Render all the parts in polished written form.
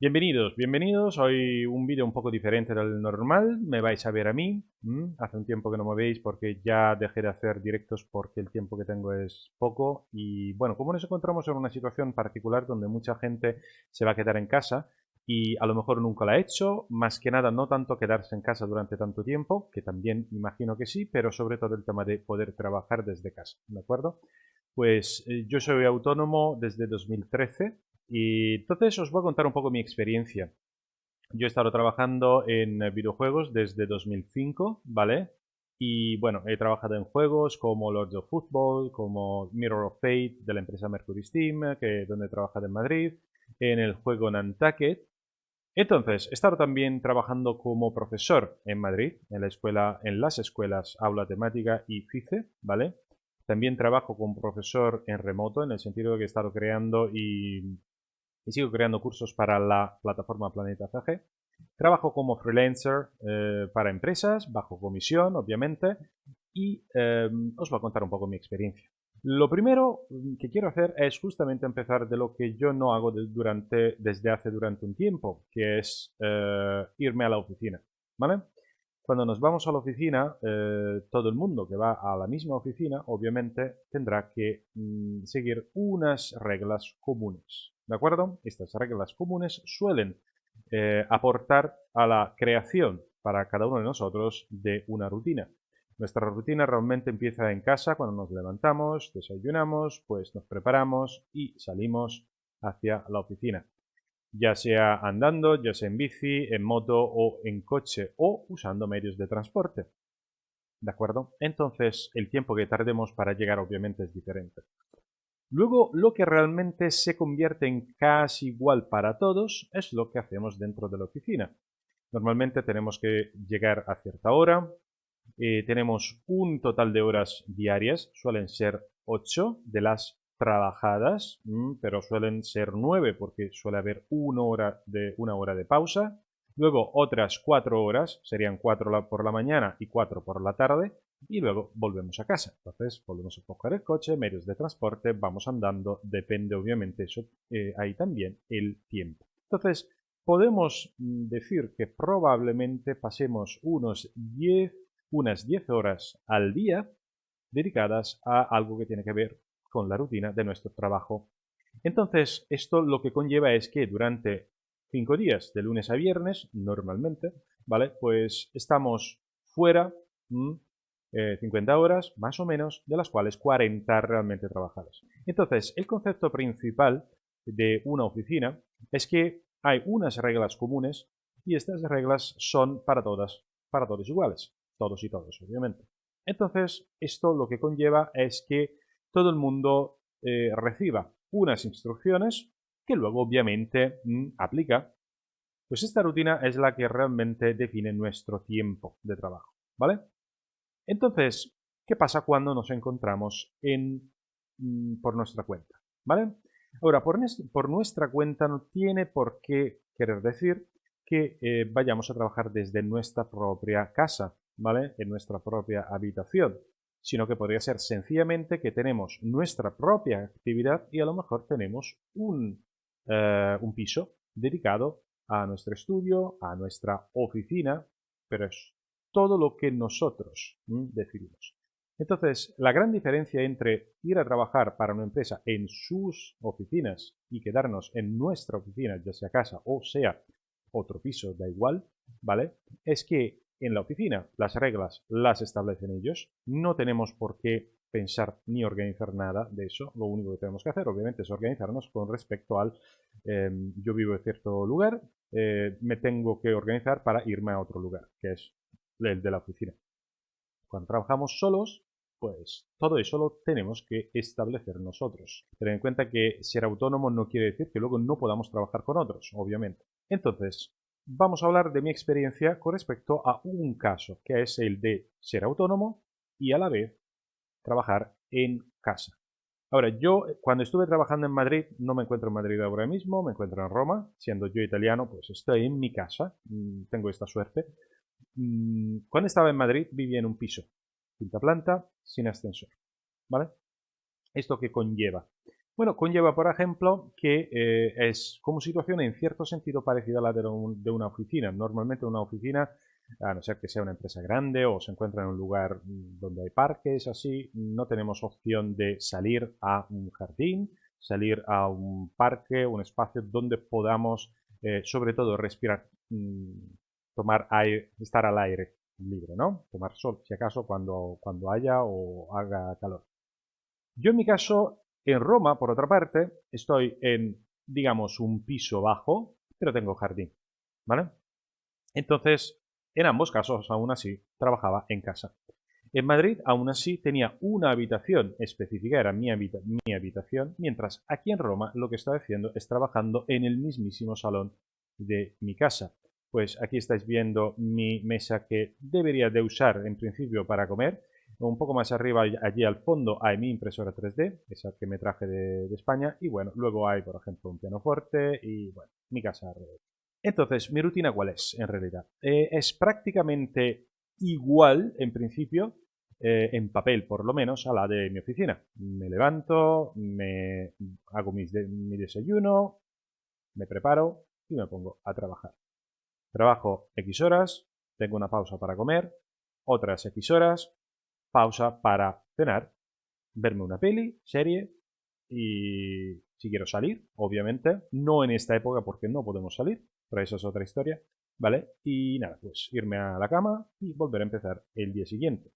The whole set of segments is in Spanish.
Bienvenidos, bienvenidos. Hoy un vídeo un poco diferente del normal. Me vais a ver a mí. Hace un tiempo que no me veis porque ya dejé de hacer directos porque el tiempo que tengo es poco. Y bueno, como nos encontramos en una situación particular donde mucha gente se va a quedar en casa y a lo mejor nunca la ha hecho, más que nada no tanto quedarse en casa durante tanto tiempo, que también imagino que sí, pero sobre todo el tema de poder trabajar desde casa, ¿de acuerdo? Pues yo soy autónomo desde 2013 y entonces os voy a contar un poco mi experiencia. Yo he estado trabajando en videojuegos desde 2005, ¿vale? Y bueno, he trabajado en juegos como Lords of Football, como Mirror of Fate de la empresa Mercury Steam, donde he trabajado en Madrid, en el juego Nantucket. Entonces, he estado también trabajando como profesor en Madrid, en la escuela, en las escuelas Aula Temática y FICE, ¿vale? También trabajo como profesor en remoto, en el sentido de que he estado creando y sigo creando cursos para la plataforma Planeta CG. Trabajo como freelancer para empresas, bajo comisión, obviamente, y os voy a contar un poco mi experiencia. Lo primero que quiero hacer es justamente empezar de lo que yo no hago desde hace durante un tiempo, que es irme a la oficina, ¿vale? Cuando nos vamos a la oficina, todo el mundo que va a la misma oficina, obviamente, tendrá que seguir unas reglas comunes. ¿De acuerdo? Estas reglas comunes suelen aportar a la creación para cada uno de nosotros de una rutina. Nuestra rutina realmente empieza en casa cuando nos levantamos, desayunamos, pues nos preparamos y salimos hacia la oficina, ya sea andando, ya sea en bici, en moto o en coche o usando medios de transporte. ¿De acuerdo? Entonces, el tiempo que tardemos para llegar obviamente es diferente. Luego, lo que realmente se convierte en casi igual para todos es lo que hacemos dentro de la oficina. Normalmente tenemos que llegar a cierta hora, tenemos un total de horas diarias, suelen ser 8 de las trabajadas, pero suelen ser 9 porque suele haber una hora de pausa. Luego otras 4 horas, serían 4 por la mañana y 4 por la tarde. Y luego volvemos a casa. Entonces volvemos a coger el coche, medios de transporte, vamos andando, depende obviamente eso, ahí también el tiempo. Entonces podemos decir que probablemente pasemos unas 10 horas al día dedicadas a algo que tiene que ver con la rutina de nuestro trabajo. Entonces, esto lo que conlleva es que durante 5 días, de lunes a viernes, normalmente, ¿vale? Pues estamos fuera 50 horas, más o menos, de las cuales 40 realmente trabajadas. Entonces, el concepto principal de una oficina es que hay unas reglas comunes y estas reglas son para todos iguales, todos y todos, obviamente. Entonces, esto lo que conlleva es que todo el mundo reciba unas instrucciones que luego obviamente aplica. Pues esta rutina es la que realmente define nuestro tiempo de trabajo, ¿vale? Entonces, ¿qué pasa cuando nos encontramos por nuestra cuenta? ¿Vale? Ahora, por nuestra cuenta no tiene por qué querer decir que vayamos a trabajar desde nuestra propia casa, ¿vale? En nuestra propia habitación, sino que podría ser sencillamente que tenemos nuestra propia actividad y a lo mejor tenemos un piso dedicado a nuestro estudio, a nuestra oficina, pero es todo lo que nosotros decidimos. Entonces, la gran diferencia entre ir a trabajar para una empresa en sus oficinas y quedarnos en nuestra oficina, ya sea casa o sea otro piso, da igual, ¿vale? Es que en la oficina las reglas las establecen ellos, no tenemos por qué pensar ni organizar nada de eso, lo único que tenemos que hacer obviamente es organizarnos con respecto al yo vivo en cierto lugar, me tengo que organizar para irme a otro lugar, que es el de la oficina. Cuando trabajamos solos, pues todo eso lo tenemos que establecer nosotros. Ten en cuenta que ser autónomo no quiere decir que luego no podamos trabajar con otros, obviamente. Entonces, vamos a hablar de mi experiencia con respecto a un caso, que es el de ser autónomo y a la vez trabajar en casa. Ahora, yo cuando estuve trabajando en Madrid, no me encuentro en Madrid ahora mismo, me encuentro en Roma, siendo yo italiano, pues estoy en mi casa, tengo esta suerte. Cuando estaba en Madrid vivía en un piso, quinta planta, sin ascensor, ¿vale? ¿Esto qué conlleva? Bueno, conlleva, por ejemplo, que es como situación en cierto sentido parecida a la de una oficina. Normalmente una oficina, a no ser que sea una empresa grande o se encuentra en un lugar donde hay parques, así, no tenemos opción de salir a un jardín, salir a un parque, un espacio donde podamos, sobre todo, respirar, tomar aire, estar al aire libre, ¿no? Tomar sol, si acaso, cuando haya o haga calor. Yo en mi caso, en Roma, por otra parte, estoy en, digamos, un piso bajo, pero tengo jardín, ¿vale? Entonces, en ambos casos, aún así, trabajaba en casa. En Madrid, aún así, tenía una habitación específica, era mi habitación, mientras aquí en Roma lo que estoy haciendo es trabajando en el mismísimo salón de mi casa. Pues aquí estáis viendo mi mesa que debería de usar en principio para comer. Un poco más arriba, allí al fondo, hay mi impresora 3D, esa que me traje de España. Y bueno, luego hay, por ejemplo, un pianoforte y, bueno, mi casa alrededor. Entonces, ¿mi rutina cuál es en realidad? Es prácticamente igual, en principio, en papel por lo menos, a la de mi oficina. Me levanto, me hago mi desayuno, me preparo y me pongo a trabajar. Trabajo X horas, tengo una pausa para comer, otras X horas, pausa para cenar, verme una peli, serie y si quiero salir, obviamente, no en esta época porque no podemos salir, pero eso es otra historia, ¿vale? Y nada, pues irme a la cama y volver a empezar el día siguiente.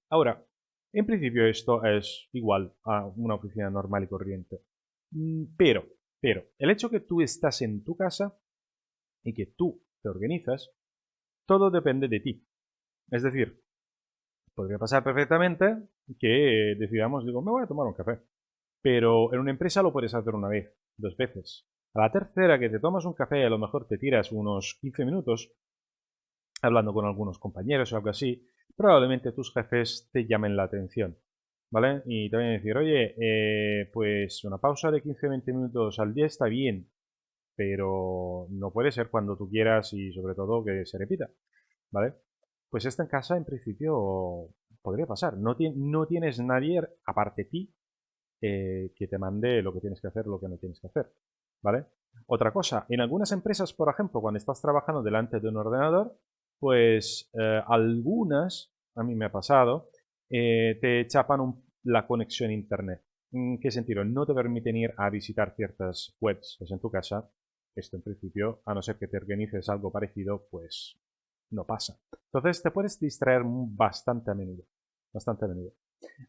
Ahora, en principio esto es igual a una oficina normal y corriente. Pero, el hecho que tú estás en tu casa y que tú te organizas, todo depende de ti. Es decir, podría pasar perfectamente que decidamos, digo, me voy a tomar un café. Pero en una empresa lo puedes hacer una vez, dos veces. A la tercera que te tomas un café, a lo mejor te tiras unos 15 minutos hablando con algunos compañeros o algo así, probablemente tus jefes te llamen la atención, ¿vale? Y te van a decir, oye, pues una pausa de 15-20 minutos al día está bien, pero no puede ser cuando tú quieras y sobre todo que se repita, ¿vale? Pues esto en casa en principio podría pasar. No tienes nadie aparte de ti que te mande lo que tienes que hacer, lo que no tienes que hacer, ¿vale? Otra cosa, en algunas empresas, por ejemplo, cuando estás trabajando delante de un ordenador, pues algunas, a mí me ha pasado, te chapan la conexión a internet. ¿En qué sentido? No te permiten ir a visitar ciertas webs pues en tu casa. Esto en principio, a no ser que te organices algo parecido, pues no pasa. Entonces te puedes distraer bastante a menudo. Bastante a menudo.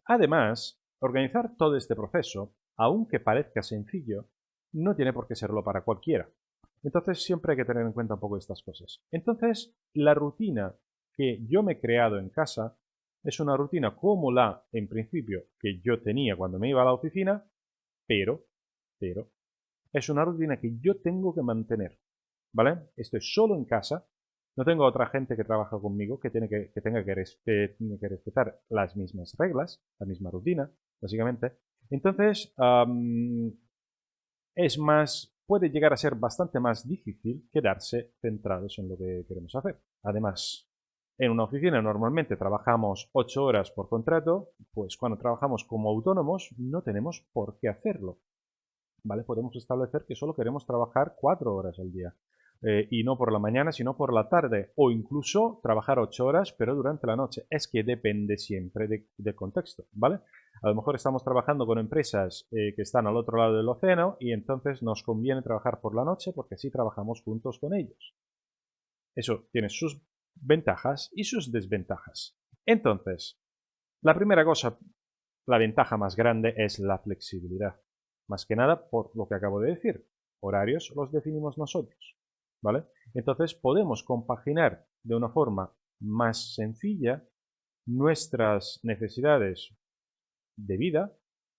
Además, organizar todo este proceso, aunque parezca sencillo, no tiene por qué serlo para cualquiera. Entonces siempre hay que tener en cuenta un poco estas cosas. Entonces, la rutina que yo me he creado en casa es una rutina como la, en principio, que yo tenía cuando me iba a la oficina, pero, es una rutina que yo tengo que mantener, ¿vale? Estoy solo en casa, no tengo otra gente que trabaja conmigo que tiene que respetar las mismas reglas, la misma rutina, básicamente. Entonces, puede llegar a ser bastante más difícil quedarse centrados en lo que queremos hacer. Además, en una oficina normalmente trabajamos 8 horas por contrato, pues cuando trabajamos como autónomos no tenemos por qué hacerlo. ¿Vale? Podemos establecer que solo queremos trabajar 4 horas al día. Y no por la mañana, sino por la tarde. O incluso trabajar 8 horas, pero durante la noche. Es que depende siempre del contexto, ¿vale? A lo mejor estamos trabajando con empresas que están al otro lado del océano y entonces nos conviene trabajar por la noche porque así trabajamos juntos con ellos. Eso tiene sus ventajas y sus desventajas. Entonces, la primera cosa, la ventaja más grande es la flexibilidad. Más que nada por lo que acabo de decir. Horarios los definimos nosotros, ¿vale? Entonces podemos compaginar de una forma más sencilla nuestras necesidades de vida,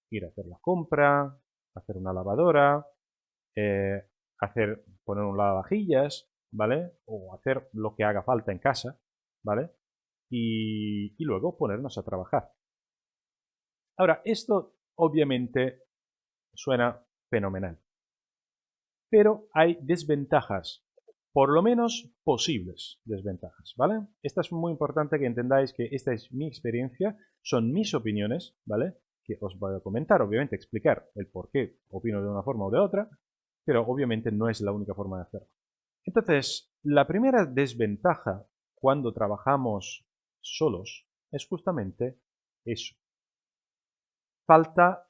ir a hacer la compra, hacer una lavadora, eh, poner un lavavajillas, ¿vale? O hacer lo que haga falta en casa, ¿vale? Y luego ponernos a trabajar. Ahora, esto obviamente suena fenomenal, pero hay desventajas, por lo menos posibles desventajas, ¿vale? Esta es muy importante que entendáis que esta es mi experiencia, son mis opiniones, ¿vale? que os voy a comentar, obviamente explicar el por qué opino de una forma o de otra, pero obviamente no es la única forma de hacerlo. Entonces, la primera desventaja cuando trabajamos solos es justamente eso. Falta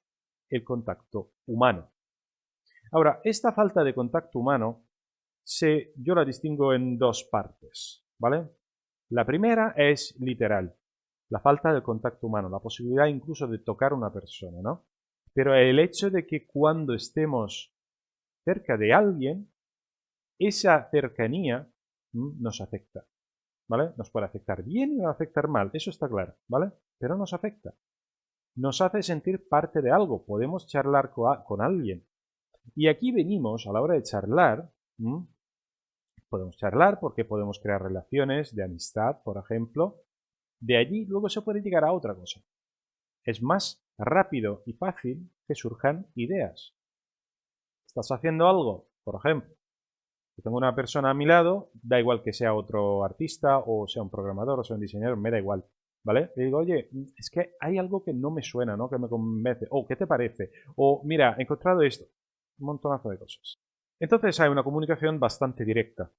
el contacto humano. Ahora, esta falta de contacto humano yo la distingo en dos partes, ¿vale? La primera es literal, la falta de contacto humano, la posibilidad incluso de tocar a una persona, ¿no? Pero el hecho de que cuando estemos cerca de alguien, esa cercanía nos afecta, ¿vale? Nos puede afectar bien y nos afectar mal, eso está claro, ¿vale? Pero nos afecta. Nos hace sentir parte de algo, podemos charlar con alguien. Y aquí venimos, a la hora de charlar, podemos charlar porque podemos crear relaciones de amistad, por ejemplo. De allí luego se puede llegar a otra cosa. Es más rápido y fácil que surjan ideas. Estás haciendo algo, por ejemplo, si tengo una persona a mi lado, da igual que sea otro artista o sea un programador o sea un diseñador, me da igual, ¿vale? Le digo, oye, es que hay algo que no me suena, ¿no? Que me convence. O, ¿qué te parece? O, mira, he encontrado esto. Un montonazo de cosas. Entonces hay una comunicación bastante directa,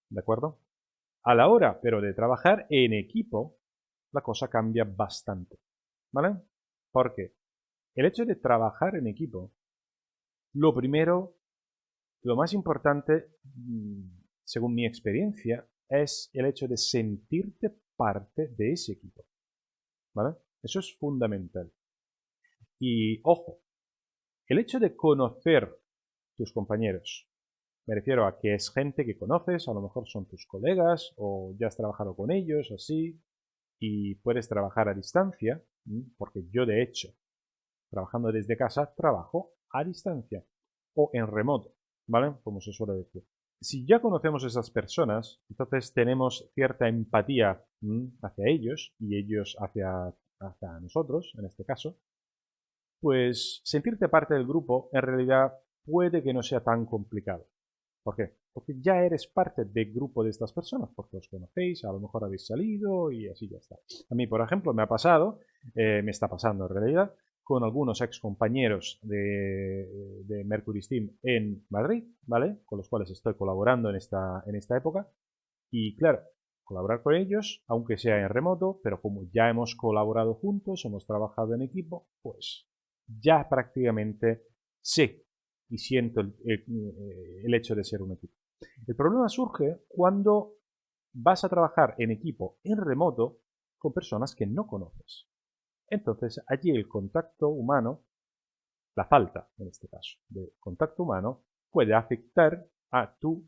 ¿de acuerdo? A la hora, pero de trabajar en equipo, la cosa cambia bastante, ¿vale? Porque el hecho de trabajar en equipo, lo primero, lo más importante, según mi experiencia, es el hecho de sentirte parte de ese equipo, ¿vale? Eso es fundamental. Y ojo, el hecho de conocer tus compañeros, me refiero a que es gente que conoces, a lo mejor son tus colegas o ya has trabajado con ellos, así, y puedes trabajar a distancia, porque yo de hecho, trabajando desde casa, trabajo a distancia o en remoto, ¿vale? Como se suele decir. Si ya conocemos a esas personas, entonces tenemos cierta empatía hacia ellos y ellos hacia nosotros, en este caso, pues sentirte parte del grupo en realidad puede que no sea tan complicado. ¿Por qué? Porque ya eres parte del grupo de estas personas, porque os conocéis, a lo mejor habéis salido y así ya está. A mí, por ejemplo, me ha pasado, me está pasando en realidad, con algunos ex compañeros de Mercury Steam en Madrid, ¿vale? Con los cuales estoy colaborando en esta época. Y claro, colaborar con ellos, aunque sea en remoto, pero como ya hemos colaborado juntos, hemos trabajado en equipo, pues ya prácticamente sé y siento el hecho de ser un equipo. El problema surge cuando vas a trabajar en equipo en remoto con personas que no conoces. Entonces, allí el contacto humano, la falta, en este caso, de contacto humano, puede afectar a tu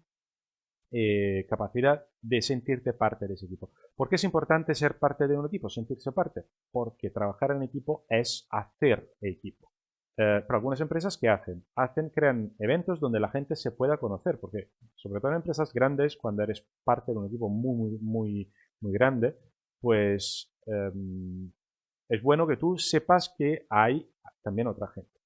capacidad de sentirte parte de ese equipo. ¿Por qué es importante ser parte de un equipo, sentirse parte? Porque trabajar en equipo es hacer equipo. Pero algunas empresas, ¿qué hacen? Crean eventos donde la gente se pueda conocer, porque sobre todo en empresas grandes, cuando eres parte de un equipo muy grande, pues es bueno que tú sepas que hay también otra gente.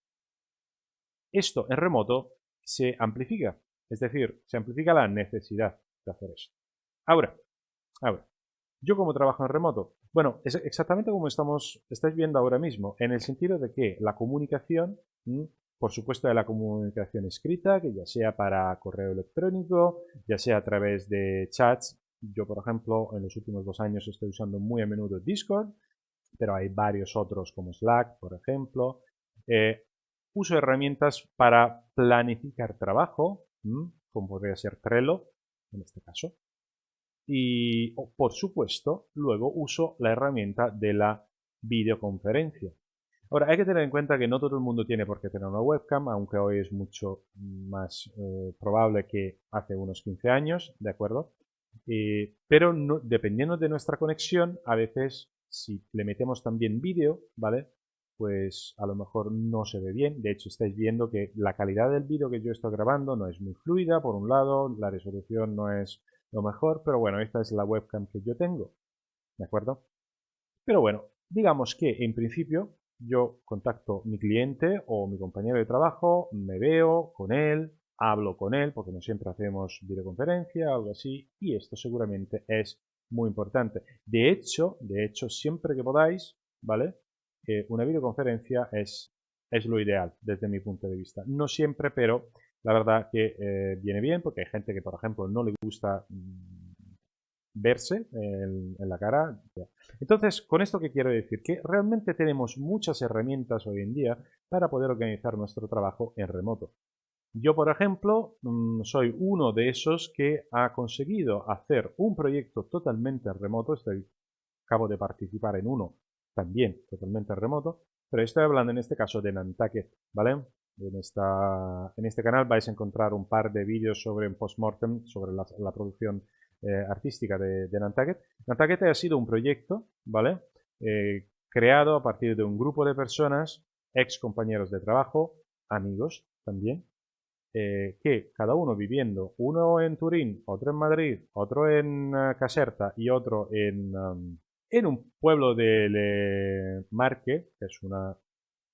Esto en remoto se amplifica, es decir, se amplifica la necesidad de hacer eso. Ahora, ¿yo cómo trabajo en remoto? Bueno, es exactamente como estáis viendo ahora mismo, en el sentido de que la comunicación, por supuesto de la comunicación escrita, que ya sea para correo electrónico, ya sea a través de chats. Yo, por ejemplo, en los últimos 2 años estoy usando muy a menudo Discord, pero hay varios otros como Slack, por ejemplo. Uso herramientas para planificar trabajo, como podría ser Trello, en este caso. Y, por supuesto, luego uso la herramienta de la videoconferencia. Ahora, hay que tener en cuenta que no todo el mundo tiene por qué tener una webcam, aunque hoy es mucho más probable que hace unos 15 años, ¿de acuerdo? Pero dependiendo de nuestra conexión, a veces si le metemos también vídeo, ¿vale? Pues a lo mejor no se ve bien. De hecho, estáis viendo que la calidad del vídeo que yo estoy grabando no es muy fluida, por un lado, la resolución no es lo mejor, pero bueno, esta es la webcam que yo tengo, ¿de acuerdo? Pero bueno, digamos que en principio yo contacto mi cliente o mi compañero de trabajo, me veo con él, hablo con él, porque no siempre hacemos videoconferencia o algo así, y esto seguramente es muy importante. De hecho, siempre que podáis, ¿vale? una videoconferencia es lo ideal desde mi punto de vista. No siempre, pero la verdad que viene bien porque hay gente que, por ejemplo, no le gusta verse en la cara. Entonces, ¿con esto qué quiero decir? Que realmente tenemos muchas herramientas hoy en día para poder organizar nuestro trabajo en remoto. Yo, por ejemplo, soy uno de esos que ha conseguido hacer un proyecto totalmente remoto. Acabo de participar en uno también totalmente remoto, pero estoy hablando en este caso de Nantucket, ¿vale? En este canal vais a encontrar un par de vídeos sobre un postmortem, sobre la producción artística de Nantucket. Nantucket ha sido un proyecto, ¿vale? Creado a partir de un grupo de personas, ex compañeros de trabajo, amigos también, que cada uno viviendo, uno en Turín, otro en Madrid, otro en Caserta y otro en un pueblo de Marche, que es una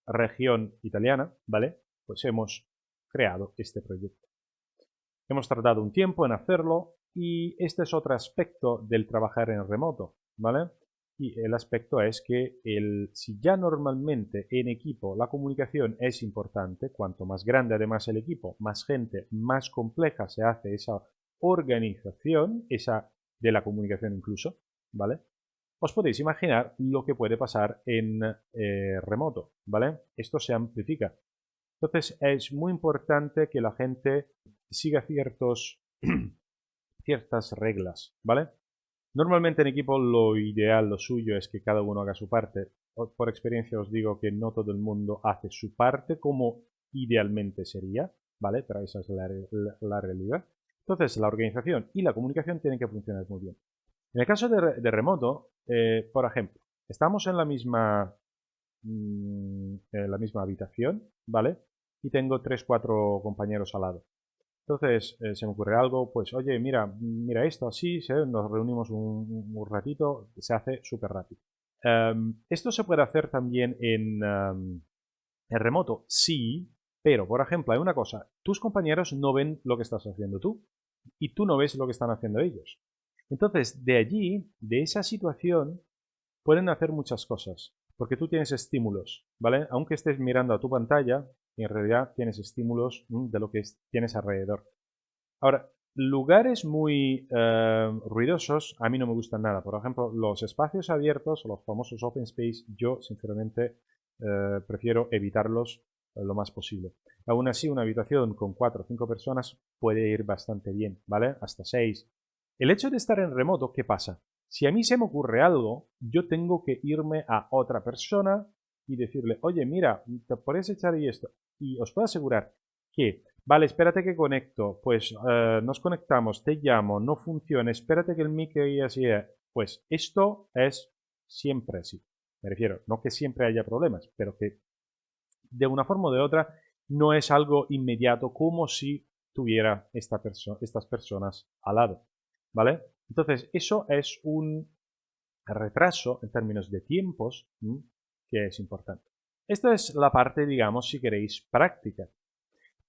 región italiana, ¿vale? Pues hemos creado este proyecto. Hemos tardado un tiempo en hacerlo y este es otro aspecto del trabajar en remoto, ¿vale? Y el aspecto es que si ya normalmente en equipo la comunicación es importante, cuanto más grande además el equipo, más gente, más compleja se hace esa organización, esa de la comunicación incluso, ¿vale? Os podéis imaginar lo que puede pasar en remoto, ¿vale? Esto se amplifica. Entonces es muy importante que la gente siga ciertas reglas, ¿vale? Normalmente en equipo lo ideal, lo suyo es que cada uno haga su parte. Por experiencia os digo que no todo el mundo hace su parte como idealmente sería, ¿vale? Pero esa es la realidad. Entonces la organización y la comunicación tienen que funcionar muy bien. En el caso de remoto, por ejemplo, estamos en la misma habitación, ¿vale? Y tengo 3, 4 compañeros al lado. Entonces se me ocurre algo, pues oye, mira esto así, nos reunimos un ratito, se hace súper rápido. Esto se puede hacer también en remoto, sí, pero por ejemplo hay una cosa, tus compañeros no ven lo que estás haciendo tú y tú no ves lo que están haciendo ellos. Entonces, de allí, de esa situación, pueden hacer muchas cosas, porque tú tienes estímulos, ¿vale? Aunque estés mirando a tu pantalla, en realidad tienes estímulos de lo que tienes alrededor. Ahora, lugares muy ruidosos a mí no me gustan nada. Por ejemplo, los espacios abiertos, los famosos open space, yo sinceramente prefiero evitarlos lo más posible. Aún así, una habitación con 4 o 5 personas puede ir bastante bien, ¿vale? Hasta 6. El hecho de estar en remoto, ¿qué pasa? Si a mí se me ocurre algo, yo tengo que irme a otra persona y decirle, oye, mira, te puedes echar y esto. Y os puedo asegurar que, vale, espérate que conecto, pues nos conectamos, te llamo, no funciona, espérate que el mic y así es. Pues esto es siempre así. Me refiero, no que siempre haya problemas, pero que de una forma o de otra no es algo inmediato como si tuviera estas personas al lado, ¿vale? Entonces, eso es un retraso en términos de tiempos que es importante. Esta es la parte, digamos, si queréis, práctica.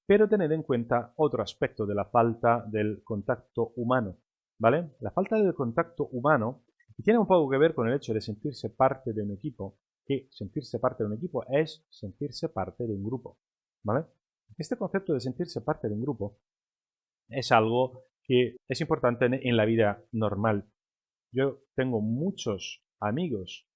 Pero tened en cuenta otro aspecto de la falta del contacto humano, ¿vale? La falta del contacto humano tiene un poco que ver con el hecho de sentirse parte de un equipo, que sentirse parte de un equipo es sentirse parte de un grupo, ¿vale? Este concepto de sentirse parte de un grupo es algo que es importante en la vida normal. Yo tengo muchos amigos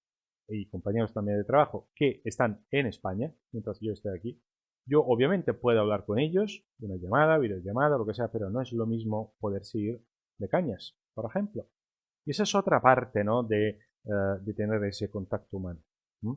y compañeros también de trabajo que están en España, mientras yo esté aquí. Yo obviamente puedo hablar con ellos, una llamada, videollamada, lo que sea, pero no es lo mismo poderse ir de cañas, por ejemplo. Y esa es otra parte, ¿no? De tener ese contacto humano. ¿Mm?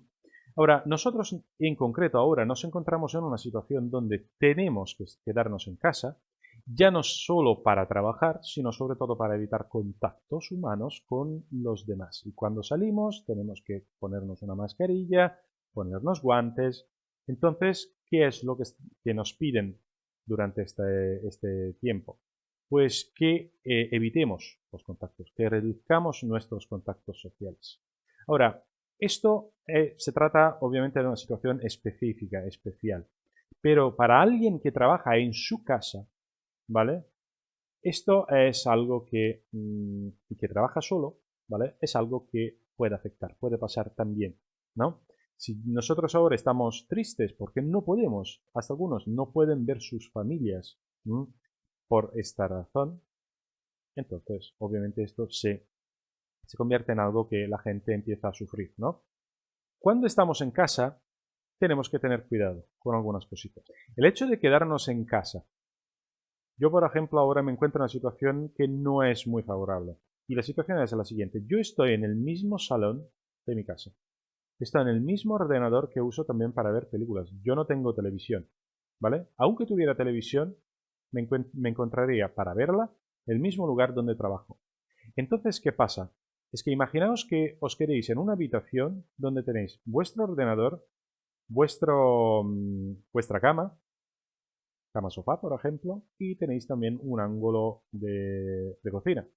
Ahora, nosotros en concreto ahora nos encontramos en una situación donde tenemos que quedarnos en casa, ya no solo para trabajar, sino sobre todo para evitar contactos humanos con los demás. Y cuando salimos tenemos que ponernos una mascarilla, ponernos guantes. Entonces, ¿qué es lo que nos piden durante este tiempo? Pues que evitemos los contactos, que reduzcamos nuestros contactos sociales. Ahora, esto se trata obviamente de una situación específica, especial, pero para alguien que trabaja en su casa, ¿vale? Esto es algo que trabaja solo, ¿vale? Es algo que puede afectar, puede pasar también, ¿no? Si nosotros ahora estamos tristes porque no podemos, hasta algunos no pueden ver sus familias, ¿m? Por esta razón, entonces obviamente esto se convierte en algo que la gente empieza a sufrir, ¿no? Cuando estamos en casa, tenemos que tener cuidado con algunas cositas. El hecho de quedarnos en casa. Yo, por ejemplo, ahora me encuentro en una situación que no es muy favorable. Y la situación es la siguiente. Yo estoy en el mismo salón de mi casa. Estoy en el mismo ordenador que uso también para ver películas. Yo no tengo televisión, ¿vale? Aunque tuviera televisión, me encontraría para verla en el mismo lugar donde trabajo. Entonces, ¿qué pasa? Es que imaginaos que os quedéis en una habitación donde tenéis vuestro ordenador, vuestra cama sofá, por ejemplo, y tenéis también un ángulo de cocina.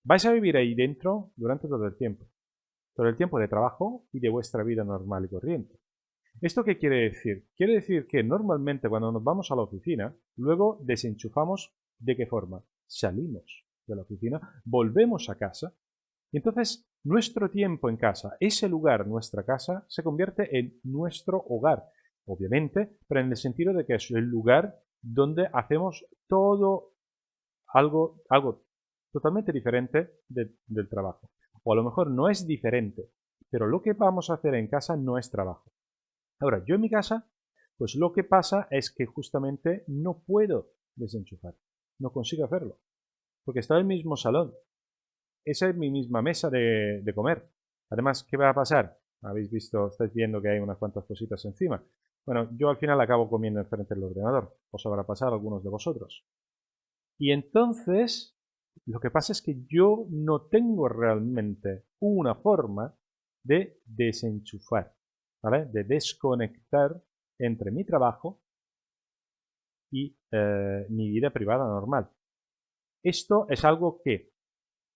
Vais a vivir ahí dentro durante todo el tiempo de trabajo y de vuestra vida normal y corriente. ¿Esto qué quiere decir? Quiere decir que normalmente cuando nos vamos a la oficina, luego desenchufamos ¿de qué forma? Salimos de la oficina, volvemos a casa y entonces nuestro tiempo en casa, ese lugar, nuestra casa, se convierte en nuestro hogar, obviamente, pero en el sentido de que es el lugar donde hacemos todo algo totalmente diferente del trabajo. O a lo mejor no es diferente, pero lo que vamos a hacer en casa no es trabajo. Ahora, yo en mi casa, pues lo que pasa es que justamente no puedo desenchufar, no consigo hacerlo, porque está en el mismo salón, esa es mi misma mesa de comer. Además, ¿qué va a pasar? Habéis visto, estáis viendo que hay unas cuantas cositas encima. Bueno, yo al final acabo comiendo enfrente del ordenador. Os habrá pasado a algunos de vosotros. Y entonces, lo que pasa es que yo no tengo realmente una forma de desenchufar, ¿vale? De desconectar entre mi trabajo y mi vida privada normal. Esto es algo que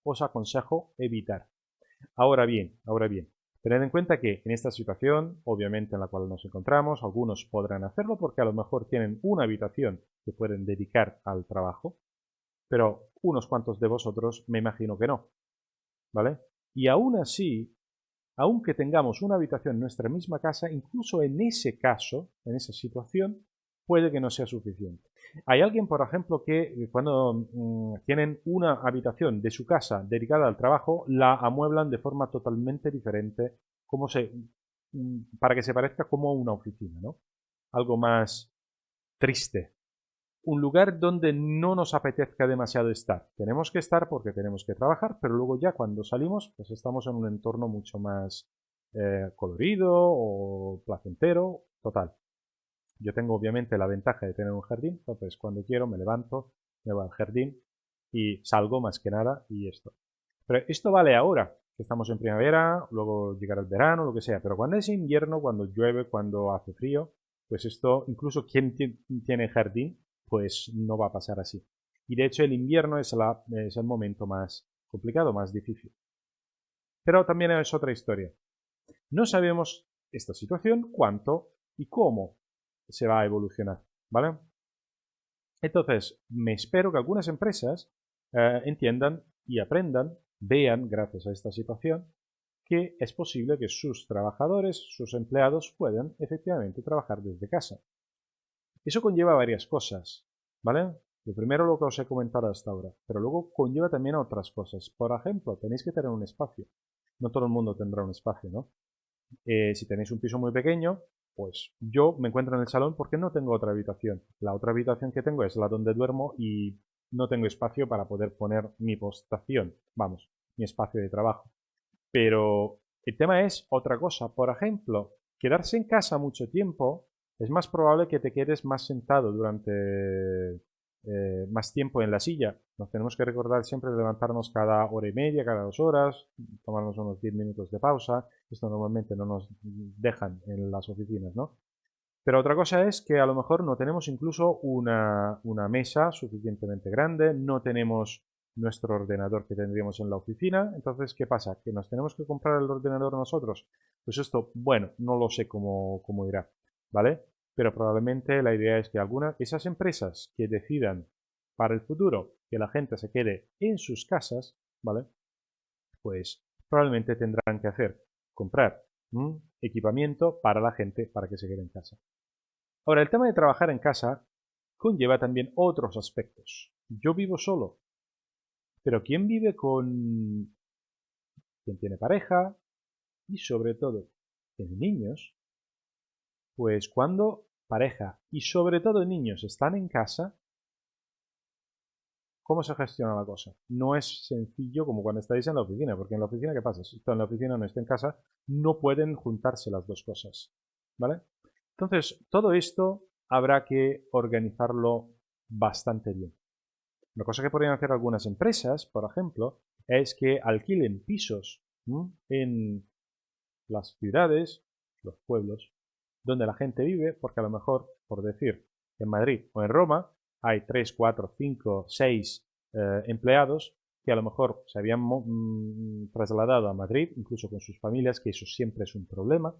os aconsejo evitar. Ahora bien, tened en cuenta que en esta situación, obviamente en la cual nos encontramos, algunos podrán hacerlo porque a lo mejor tienen una habitación que pueden dedicar al trabajo, pero unos cuantos de vosotros me imagino que no, ¿vale? Y aún así, aunque tengamos una habitación en nuestra misma casa, incluso en ese caso, en esa situación, puede que no sea suficiente. Hay alguien, por ejemplo, que cuando tienen una habitación de su casa dedicada al trabajo, la amueblan de forma totalmente diferente, para que se parezca como una oficina, ¿no? Algo más triste. Un lugar donde no nos apetezca demasiado estar. Tenemos que estar porque tenemos que trabajar, pero luego ya cuando salimos, pues estamos en un entorno mucho más colorido o placentero, total. Yo tengo obviamente la ventaja de tener un jardín, entonces cuando quiero me levanto, me voy al jardín y salgo más que nada y esto. Pero esto vale ahora, que estamos en primavera, luego llegará el verano, lo que sea, pero cuando es invierno, cuando llueve, cuando hace frío, pues esto, incluso quien tiene jardín, pues no va a pasar así. Y de hecho el invierno es el momento más complicado, más difícil. Pero también es otra historia. No sabemos esta situación, cuánto y cómo se va a evolucionar, ¿vale? Entonces, me espero que algunas empresas entiendan y aprendan, vean, gracias a esta situación, que es posible que sus trabajadores, sus empleados, puedan efectivamente trabajar desde casa. Eso conlleva varias cosas, ¿vale? Lo primero lo que os he comentado hasta ahora, pero luego conlleva también otras cosas. Por ejemplo, tenéis que tener un espacio. No todo el mundo tendrá un espacio, ¿no? Si tenéis un piso muy pequeño, pues yo me encuentro en el salón porque no tengo otra habitación. La otra habitación que tengo es la donde duermo y no tengo espacio para poder poner mi postación, vamos, mi espacio de trabajo. Pero el tema es otra cosa. Por ejemplo, quedarse en casa mucho tiempo es más probable que te quedes más sentado durante más tiempo en la silla. Nos tenemos que recordar siempre de levantarnos cada hora y media, cada 2 horas, tomarnos unos 10 minutos de pausa. Esto normalmente no nos dejan en las oficinas, ¿no? Pero otra cosa es que a lo mejor no tenemos incluso una mesa suficientemente grande, no tenemos nuestro ordenador que tendríamos en la oficina. Entonces, ¿qué pasa? ¿Que nos tenemos que comprar el ordenador nosotros? Pues esto, bueno, no lo sé cómo irá, ¿vale? Pero probablemente la idea es que esas empresas que decidan para el futuro que la gente se quede en sus casas, ¿vale? Pues probablemente tendrán que comprar equipamiento para la gente para que se quede en casa. Ahora, el tema de trabajar en casa conlleva también otros aspectos. Yo vivo solo, pero ¿quién vive con quien tiene pareja y sobre todo tiene niños? Pues cuando pareja y sobre todo niños están en casa, ¿cómo se gestiona la cosa? No es sencillo como cuando estáis en la oficina, porque en la oficina, ¿qué pasa? Si está en la oficina o no está en casa, no pueden juntarse las dos cosas, ¿vale? Entonces, todo esto habrá que organizarlo bastante bien. Una cosa que podrían hacer algunas empresas, por ejemplo, es que alquilen pisos en las ciudades, los pueblos, donde la gente vive, porque a lo mejor, por decir, en Madrid o en Roma hay 3, 4, 5, 6 empleados que a lo mejor se habían trasladado a Madrid, incluso con sus familias, que eso siempre es un problema.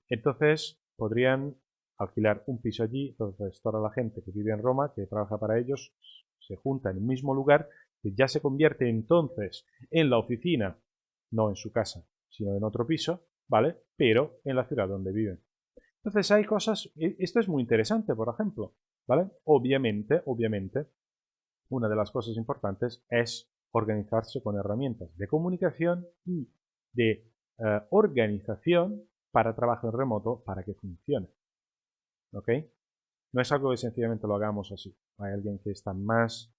Entonces podrían alquilar un piso allí, entonces toda la gente que vive en Roma, que trabaja para ellos, se junta en un mismo lugar, que ya se convierte entonces en la oficina, no en su casa, sino en otro piso, ¿vale? Pero en la ciudad donde viven. Entonces hay cosas, esto es muy interesante, por ejemplo, ¿vale? Obviamente, una de las cosas importantes es organizarse con herramientas de comunicación y de organización para trabajo en remoto para que funcione, ¿ok? No es algo que sencillamente lo hagamos así. Hay alguien que está más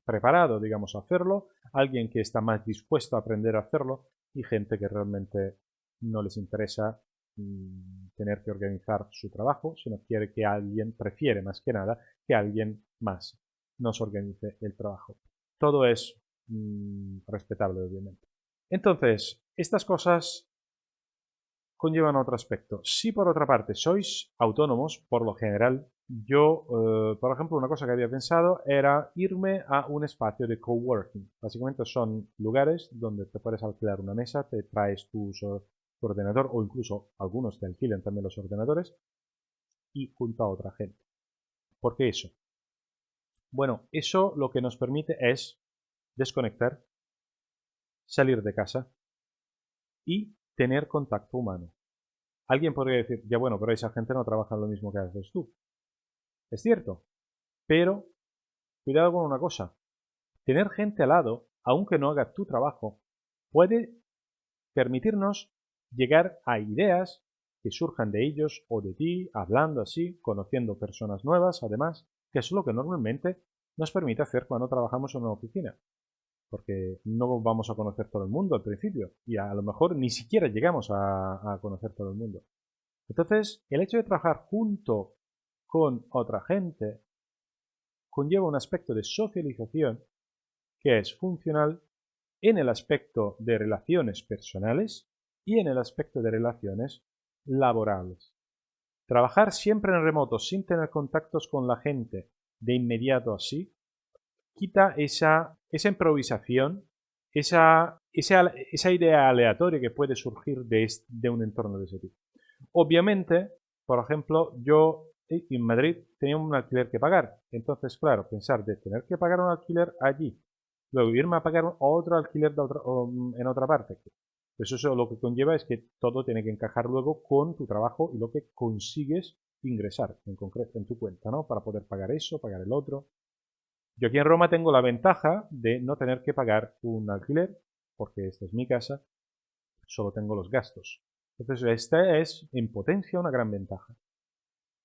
preparado, digamos, a hacerlo, alguien que está más dispuesto a aprender a hacerlo y gente que realmente no les interesa tener que organizar su trabajo, sino quiere que alguien, prefiere más que nada, que alguien más nos organice el trabajo. Todo es respetable, obviamente. Entonces, estas cosas conllevan otro aspecto. Si por otra parte sois autónomos, por lo general, yo, por ejemplo, una cosa que había pensado era irme a un espacio de coworking. Básicamente son lugares donde te puedes alquilar una mesa, te traes tu ordenador o incluso algunos te alquilan también los ordenadores y junto a otra gente. ¿Por qué eso? Bueno, eso lo que nos permite es desconectar, salir de casa y tener contacto humano. Alguien podría decir, ya bueno, pero esa gente no trabaja en lo mismo que haces tú. Es cierto, pero cuidado con una cosa. Tener gente al lado, aunque no haga tu trabajo, puede permitirnos llegar a ideas que surjan de ellos o de ti, hablando así, conociendo personas nuevas, además, que es lo que normalmente nos permite hacer cuando trabajamos en una oficina. Porque no vamos a conocer todo el mundo al principio y a lo mejor ni siquiera llegamos a conocer todo el mundo. Entonces, el hecho de trabajar junto con otra gente conlleva un aspecto de socialización que es funcional en el aspecto de relaciones personales y en el aspecto de relaciones laborales. Trabajar siempre en remoto sin tener contactos con la gente de inmediato así, quita esa improvisación, esa idea aleatoria que puede surgir de un entorno de ese tipo. Obviamente, por ejemplo, yo en Madrid tenía un alquiler que pagar. Entonces, claro, pensar de tener que pagar un alquiler allí, luego irme a pagar otro alquiler en otra parte. Pues eso lo que conlleva es que todo tiene que encajar luego con tu trabajo y lo que consigues ingresar en concreto en tu cuenta, ¿no? Para poder pagar eso, pagar el otro. Yo aquí en Roma tengo la ventaja de no tener que pagar un alquiler, porque esta es mi casa, solo tengo los gastos. Entonces, esta es en potencia una gran ventaja.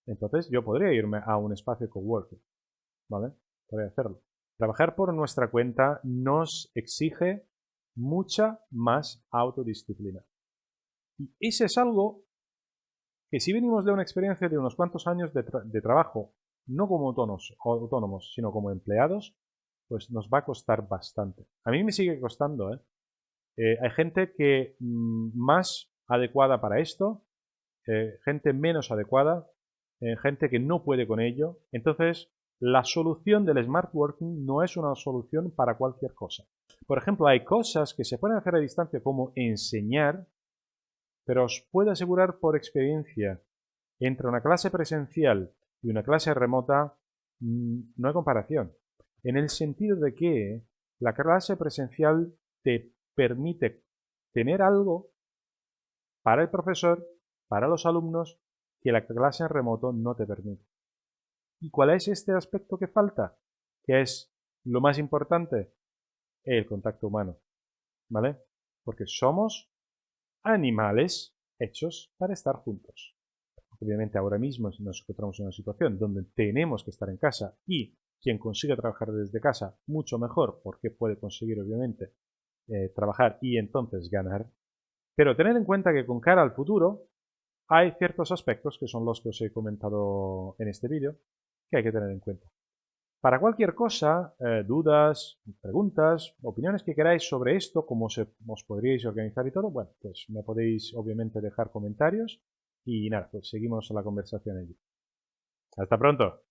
Entonces, yo podría irme a un espacio coworking, ¿vale? Podría hacerlo. Trabajar por nuestra cuenta nos exige mucha más autodisciplina. Y ese es algo que si venimos de una experiencia de unos cuantos años de trabajo, no como autónomos, sino como empleados, pues nos va a costar bastante. A mí me sigue costando, ¿eh? Hay gente que más adecuada para esto, gente menos adecuada, gente que no puede con ello. Entonces, la solución del smart working no es una solución para cualquier cosa. Por ejemplo, hay cosas que se pueden hacer a distancia como enseñar, pero os puedo asegurar por experiencia, entre una clase presencial y una clase remota no hay comparación. En el sentido de que la clase presencial te permite tener algo para el profesor, para los alumnos, que la clase en remoto no te permite. ¿Y cuál es este aspecto que falta? Que es lo más importante, el contacto humano, ¿vale? Porque somos animales hechos para estar juntos. Obviamente ahora mismo nos encontramos en una situación donde tenemos que estar en casa y quien consiga trabajar desde casa, mucho mejor, porque puede conseguir obviamente trabajar y entonces ganar. Pero tened en cuenta que con cara al futuro hay ciertos aspectos que son los que os he comentado en este vídeo que hay que tener en cuenta. Para cualquier cosa, dudas, preguntas, opiniones que queráis sobre esto, cómo os podríais organizar y todo, bueno, pues me podéis obviamente dejar comentarios y nada, pues seguimos la conversación allí. Hasta pronto.